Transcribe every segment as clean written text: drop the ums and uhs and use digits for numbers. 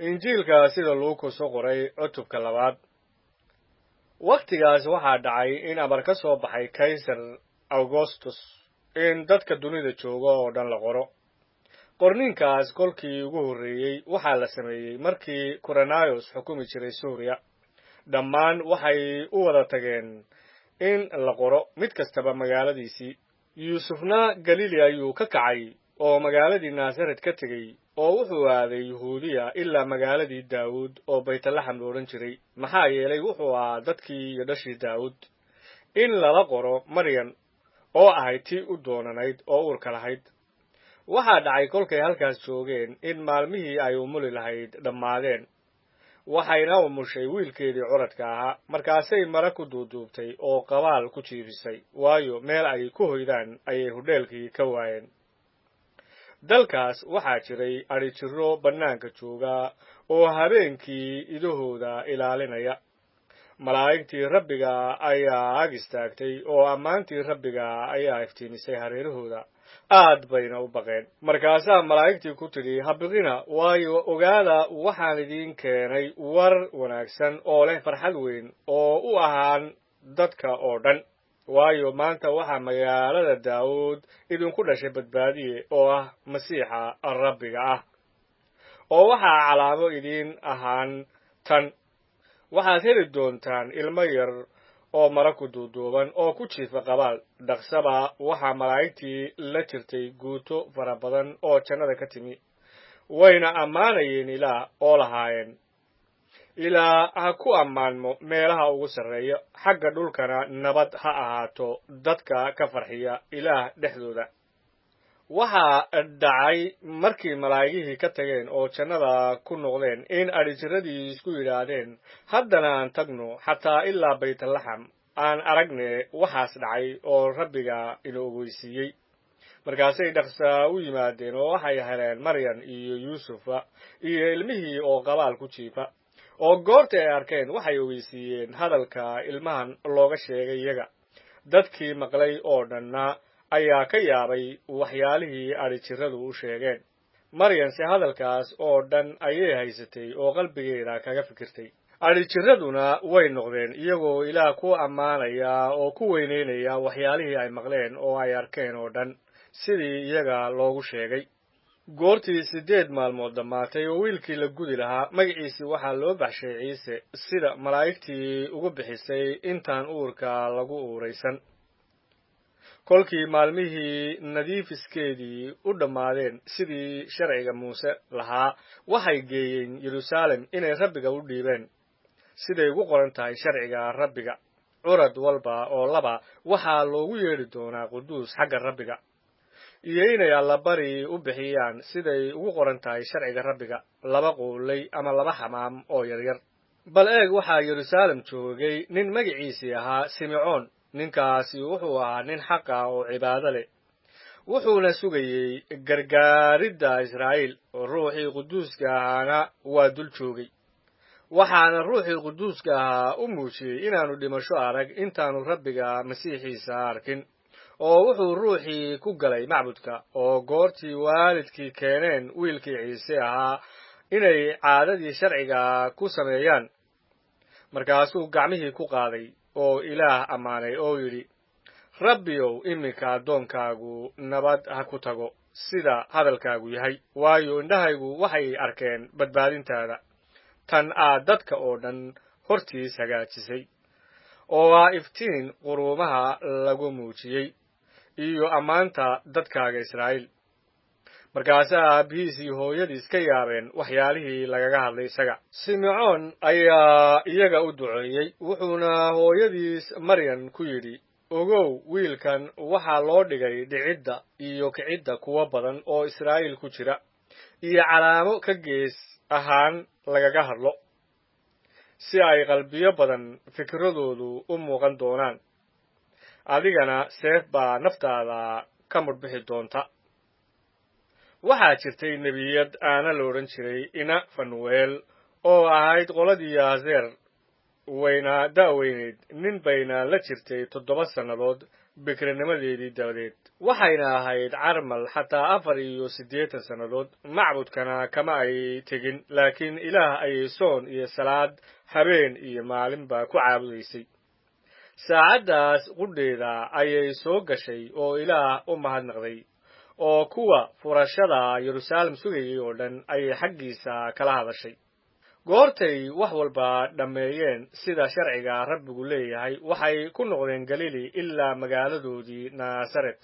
injiilka sida Luukas soo qoray cutubka 2 waqtigaas waxaa dhacay in amar ka soo baxay Kaysar Augustus in dadka dunida jooga oo dhan la qoro qorninkaas kolkii ugu horeeyay waxaa la sameeyay markii Quirinius xukumi jiray Suuriya dhammaan waxay u wada tageen in la qoro mid kastaba magaaladiisii Yuusufna Galili ayuu ka kacay oo magaaladii Naasaret ka tegay oo wuxuu aaday Yahuudiya ilaa magaaladii Daawud oo Baytlahem looran jiray maxaa yeelay wuxuu ahaa dadkii iyo dhashii Daawud in lala qoro Maryam oo ahayd tii u doonanayd oo uurka lahayd waxaa dhacay kolkay halkaas joogeen in maalmihii ay umuli lahayd dhammaadeen waxayna umushay wiilkeedii curadka ahaa markaasay mara ku duuduubtay oo qabaal ku jiifisay waayo meel ay ku hoydaan ayay hudheelkii ka waayeen dalkaas waxaa jiray adhijiro bannaanka jooga oo habeenkii idahooda ilaalinaya malaa'igtii rabbiga ayaa ag istaagtay oo ammaantii rabbiga ayaa iftiimisay hareerahooda aad bayna u baqeen markaasaa malaa'igtii ku tidhi ha biqina waayo ogaada waxaan idiin keenay war wanaagsan oo leh farxad weyn oo u ahaan dadka oo dhan waayo maanta waxaa magaalada Daawud idinku dhashay badbaadiye oo ah Masiixa Rabbiga ah oo waxaa calaamo idiin ahaan tan waxaad heli doontaan ilmo yar oo mara ku duuduuban oo ku jiifa qabaal dhaqsaba waxaa malaa'igtii la jirtay guuto fara badan oo jannada ka timi wayna ammaanayeen Ilaah oo lahaayeen Ilaah ha ku ammaanmo meelaha ugu sarreeya xagga dhulkana nabad ha ahaato dadka ka farxiya Ilaah dhexdooda waxaa dhacay markii malaa'igihii ka tageen oo jannada ku noqdeen in adhijiradii isku yidhaahdeen haddana aan tagno xataa ilaa Baytlahem aan aragne waxaas dhacay oo rabbiga inoo ogeysiiyey markaasay dhaqsa u yimaadeen oo waxay heleen Maryam iyo Yuusufa iyo ilmihii oo qabaal ku jiifa oo goortii ay arkeen waxay ogeysiiyeen hadalka ilmahan looga sheegay iyaga dadkii maqlay oo dhanna ayaa ka yaabay waxyaalihii adhijiradu u sheegeen Maryam si hadalkaas oo dhan ayay haysatay oo qalbigeeda kaga fikirtay adhijiraduna way noqdeen iyagoo Ilaah ku ammaanaya oo ku weyneynaya waxyaalihii ay maqleen oo ay arkeen oo dhan sidii iyaga loogu sheegay goortii 8 maalmood dhammaatay oo wiilkii la gudi lahaa magaciisii waxaa loo baxshay Ciise sida malaa'igtii ugu bixisay intaan uurka lagu uuraysan kolkii maalmihii nadiifiskeedii u dhammaadeen sidii sharciga Muuse lahaa waxay geeyeen Yeruusaalem inay rabbiga u dhiibeen siday ugu qoran tahay sharciga rabbiga curad walba oo laba waxaa loogu yeedhi doonaa quduus xagga rabbiga iyo inay allabari u bixiyaan siday ugu qoran tahay sharciga rabbiga 2 quulay ama 2 xamaam oo yaryar bal eeg waxaa Yeruusaalem joogay nin magaciisii ahaa Simeon ninkaasi wuxuu ahaa nin xaq ah oo cibaado leh wuxuuna sugayay gargaaridda Israa'iil oo ruuxii quduuska ahaana waa dul joogay waxaana ruuxii quduuska ahaa u muujiyey inaanu dhimasho arag intaanu rabbiga masiixiisa arkin oo wuxuu ruuxii ku galay macbudka oo goortii waalidkii keeneen wiilkii Ciise ahaa inay caadadii sharciga ku sameeyaan markaasuu gacmihii ku qaaday oo Ilaah ammaanay oo yidhi Rabbiyow iminka addoonkaagu nabad ha ku tago sida hadalkaagu yahay waayo indhahaygu waxay arkeen badbaadintaada tan aad dadka oo dhan hortiis hagaajisay oo ah iftiin quruumaha lagu muujiyey iyo ammaanta dadkaaga Israa'iil markaasaa aabihiis iyo hooyadiis ka yaabeen waxyaalihii lagaga hadlay isaga Simeon ayaa iyaga u duceeyey wuxuuna hooyadiis Maryam ku yidhi ogow wiilkan waxaa loo dhigay dhicidda iyo kicidda kuwa badan oo Israa'iil ku jira iyo calaamo ka gees ahaan lagaga hadlo si ay qalbiyo badan fikradoodu u muuqan doonaan adigana seef baa naftaada ka mudbixi doonta waxaa jirtay nebiyad aana la odhan jiray ina Fanuel oo ahayd qoladii Azeer wayna daaweyneed nin bayna la jirtay 7 sannadood bikrinimadeedii dabadeed waxayna ahayd carmal xataa 84 sannadood macbudkana kama ay tegin laakiin ilaah ayay soon iyo salaad habeen iyo maalinba ku caabudaysay saacaddaas qudheeda ayay soo gashay oo ilaah u mahadnaqday oo kuwa furashada Yeruusaalem sugayay oo dhan ayay xaggiisa kala hadashay goortay wax walba dhameeyeen sida sharciga Rabbigu leeyahay waxay ku noqdeen Galiili ilaa magaaladoodii Naasaret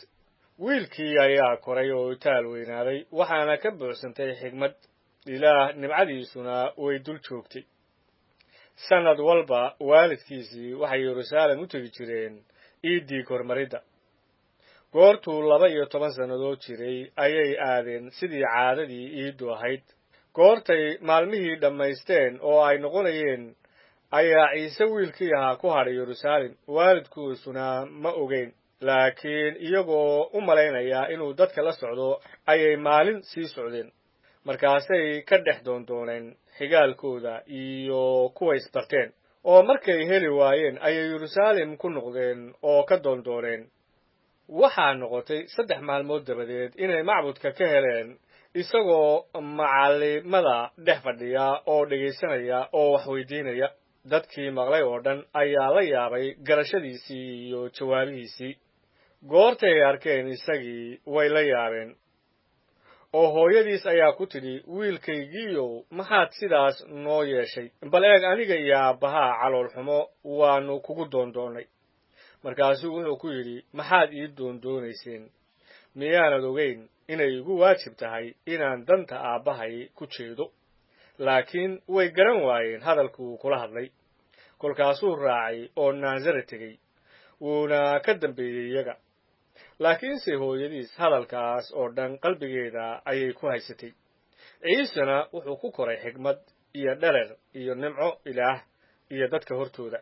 wiilkii ayaa koray oo taal weynaaday waxaana ka buuxsantay xigmad ilaah nimcadiisuna way dul joogtay sanad walba waalidkiisii waxay Yeruusaalem u tagi jireen iidii kormaridda goortuu 12 sannadood jiray ayay aadeen sidii caadadii iidu ahayd goortay maalmihii dhammaysteen oo ay noqonayeen ayaa Ciise wiilkii ahaa ku hadhay Yeruusaalem waalidkiisuna ma ogeyn laakiin iyagoo u malaynaya inuu dadka la socdo ayay maalin sii socdeen markaasay ka dhex doondooneen xigaalkooda iyo kuwa isbarteen oo markay heli waayeen ayay Yeruusaalem ku noqdeen oo ka doondooneen waxaa noqotay 3 maalmood dabadeed inay macbudka ka heleen isagoo macallimada dhex fadhiya oo dhegaysanaya oo wax weydiinaya dadkii maqlay oo dhan ayaa la yaabay garashadiisii iyo jawaabihiisii goortay arkeen isagii way la yaabeen oo hooyadiis ayaa ku tidhi wiilkaygiiyow maxaad sidaas noo yeeshay bal eeg aniga iyo aabbaha calool xumo waanu kugu doondoonay markaasuu wuxuu ku yidhi maxaad ii doondoonayseen miyaanad ogeyn inay igu waajib tahay inaan danta aabbahay ku jeedo laakiin way garan waayeen hadalkuu kula hadlay kolkaasuu raacay oo Naasaret tegey wuuna ka dambeeyey iyaga laakiinse hooyadiis hadalkaas oo dhan qalbigeeda ayay ku haysatay ciisena wuxuu ku koray xigmad iyo dherer iyo nimco ilaah iyo dadka hortooda